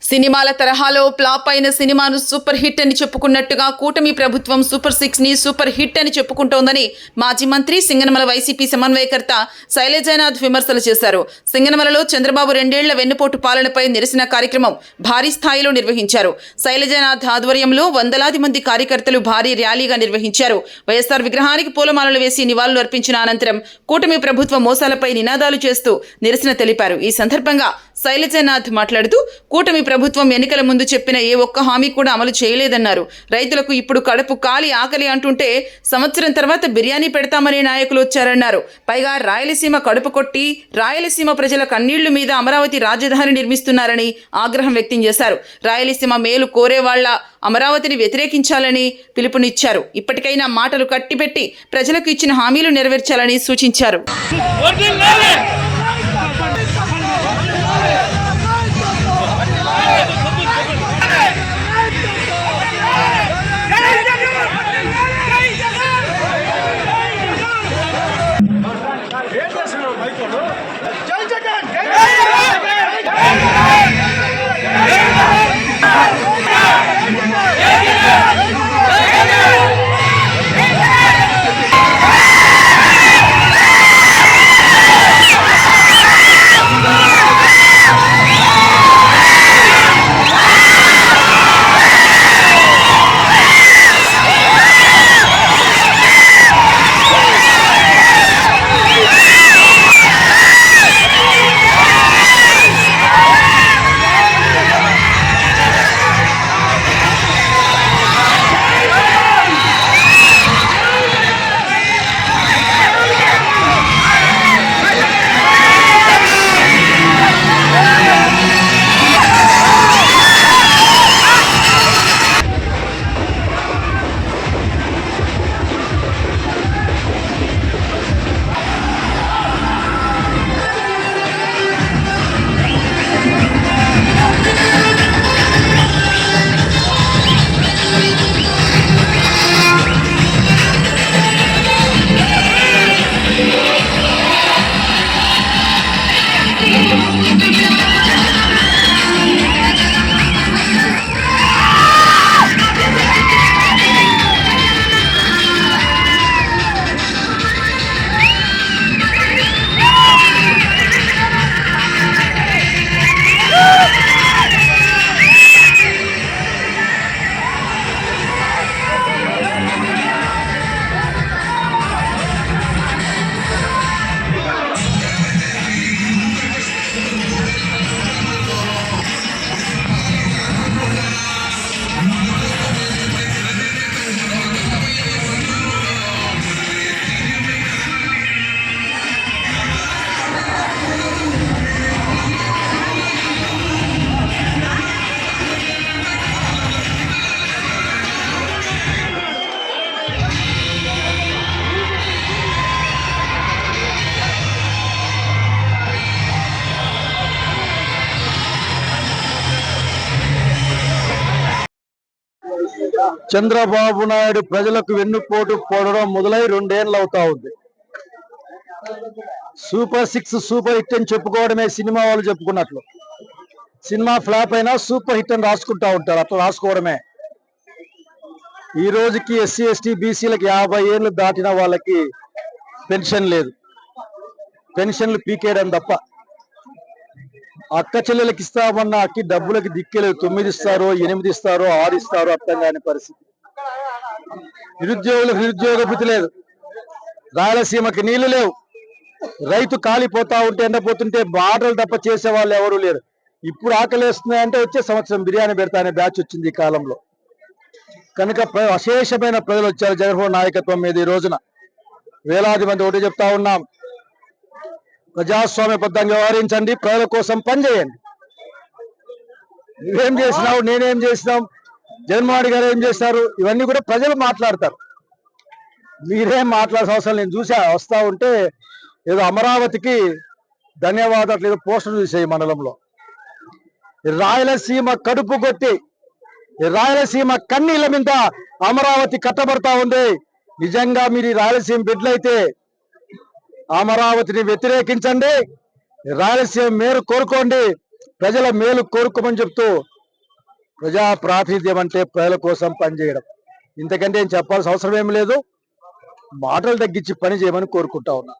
సినిమాల తరహాలో ఫ్లాప్ అయిన సినిమాను సూపర్ హిట్ అని చెప్పుకున్నట్టుగా కూటమి ప్రభుత్వం సూపర్ 6 ని సూపర్ హిట్ అని చెప్పుకుంటోందని మాజీ మంత్రి సింగనమల వైసీపీ సమన్వయకర్త శైలజానాథ్ విమర్శలు చేశారు. సింగనమలలో చంద్రబాబు 2 ఏళ్ల వెన్నుపోటు పాలనపై నిరసన కార్యక్రమం భారీ స్థాయిలో నిర్వహించారు. శైలజానాథ్ ఆధ్వర్యంలో వందలాది మంది కార్యకర్తలు భారీ ర్యాలీగా నిర్వహించారు. వైఎస్ఆర్ విగ్రహానికి పూలమాలలు వేసి నివాళులు అర్పించిన అనంతరం కూటమి ప్రభుత్వ మోసాలపై నినాదాలు చేస్తూ నిరసన తెలిపారు. ఈ సందర్భంగా శైలజానాథ్ మాట్లాడుతూ కూటమి ప్రభుత్వం ఎన్నికల ముందు చెప్పిన ఏ ఒక్క హామీ కూడా అమలు చేయలేదన్నారు. రైతులకు ఇప్పుడు కడుపు కాలి ఆకలి అంటుంటే సంవత్సరం తర్వాత బిర్యానీ పెడతామనే నాయకులు వచ్చారన్నారు. పైగా రాయలసీమ కడుపు కొట్టి రాయలసీమ ప్రజల కన్నీళ్లు మీద అమరావతి రాజధాని నిర్మిస్తున్నారని ఆగ్రహం వ్యక్తం చేశారు. రాయలసీమ మేలు కోరేవాళ్ల అమరావతిని వ్యతిరేకించాలని పిలుపునిచ్చారు. ఇప్పటికైనా మాటలు కట్టిపెట్టి ప్రజలకు ఇచ్చిన హామీలు నెరవేర్చాలని సూచించారు. చంద్రబాబు నాయుడు ప్రజలకు వెన్నుపోటు పోవడం మొదలై 2 ఏళ్ళు అవుతా ఉంది. సూపర్ 6 సూపర్ హిట్ అని చెప్పుకోవడమే సినిమా వాళ్ళు చెప్పుకున్నట్లు. సినిమా ఫ్లాప్ అయినా సూపర్ హిట్ అని రాసుకుంటా ఉంటారు. అట్లా రాసుకోవడమే. ఈ రోజుకి ఎస్సీ ఎస్టీ బీసీలకు 50 ఏళ్ళు దాటిన వాళ్ళకి పెన్షన్ లేదు. పెన్షన్లు పీకేయడం తప్ప. అక్క చెల్లెలకి ఇస్తామన్న అక్కి డబ్బులకి దిక్కేలేదు. 9 ఇస్తారో 8 ఇస్తారో 6 ఇస్తారో అర్థం కాని పరిస్థితి. నిరుద్యోగులకు నిరుద్యోగ భృతి లేదు. రాయలసీమకి నీళ్లు లేవు. రైతు కాలిపోతా ఉంటే ఎండపోతుంటే బాటలు తప్ప చేసే వాళ్ళు ఎవరు లేరు. ఇప్పుడు ఆకలేస్తున్నాయంటే వచ్చే సంవత్సరం బిర్యానీ పెడతా అనే బ్యాచ్ వచ్చింది ఈ కాలంలో. కనుక అశేషమైన ప్రజలు వచ్చారు జగన్మోహన్ నాయకత్వం మీద. ఈ రోజున వేలాది మంది ఒకటి చెప్తా ఉన్నాం, ప్రజాస్వామ్యబద్ధంగా వ్యవహరించండి, ప్రజల కోసం పనిచేయండి. నువ్వేం చేసినావు, నేనేం చేసినాం, జగన్మోహన్ గారు ఏం చేశారు, ఇవన్నీ కూడా ప్రజలు మాట్లాడతారు. మీరేం మాట్లాడాల్సిన అవసరం. నేను చూసా వస్తా ఉంటే ఏదో అమరావతికి ధన్యవాదాలు ఏదో పోస్టర్ చూసాయి మండలంలో. రాయలసీమ కడుపు కొట్టి రాయలసీమ కన్నీళ్ళ మీద అమరావతి కట్టబడతా ఉంది. నిజంగా మీరు రాయలసీమ బిడ్డలైతే అమరావతిని వ్యతిరేకించండి, రాయలసీమ మేలు కోరుకోండి, ప్రజల మేలు కోరుకోమని చెప్తూ ప్రజా ప్రాతినిధ్యం అంటే ప్రజల కోసం పనిచేయడం. ఇంతకంటే ఏం చెప్పాల్సిన అవసరం ఏం లేదు. మాటలు తగ్గించి పని చేయమని కోరుకుంటా ఉన్నా.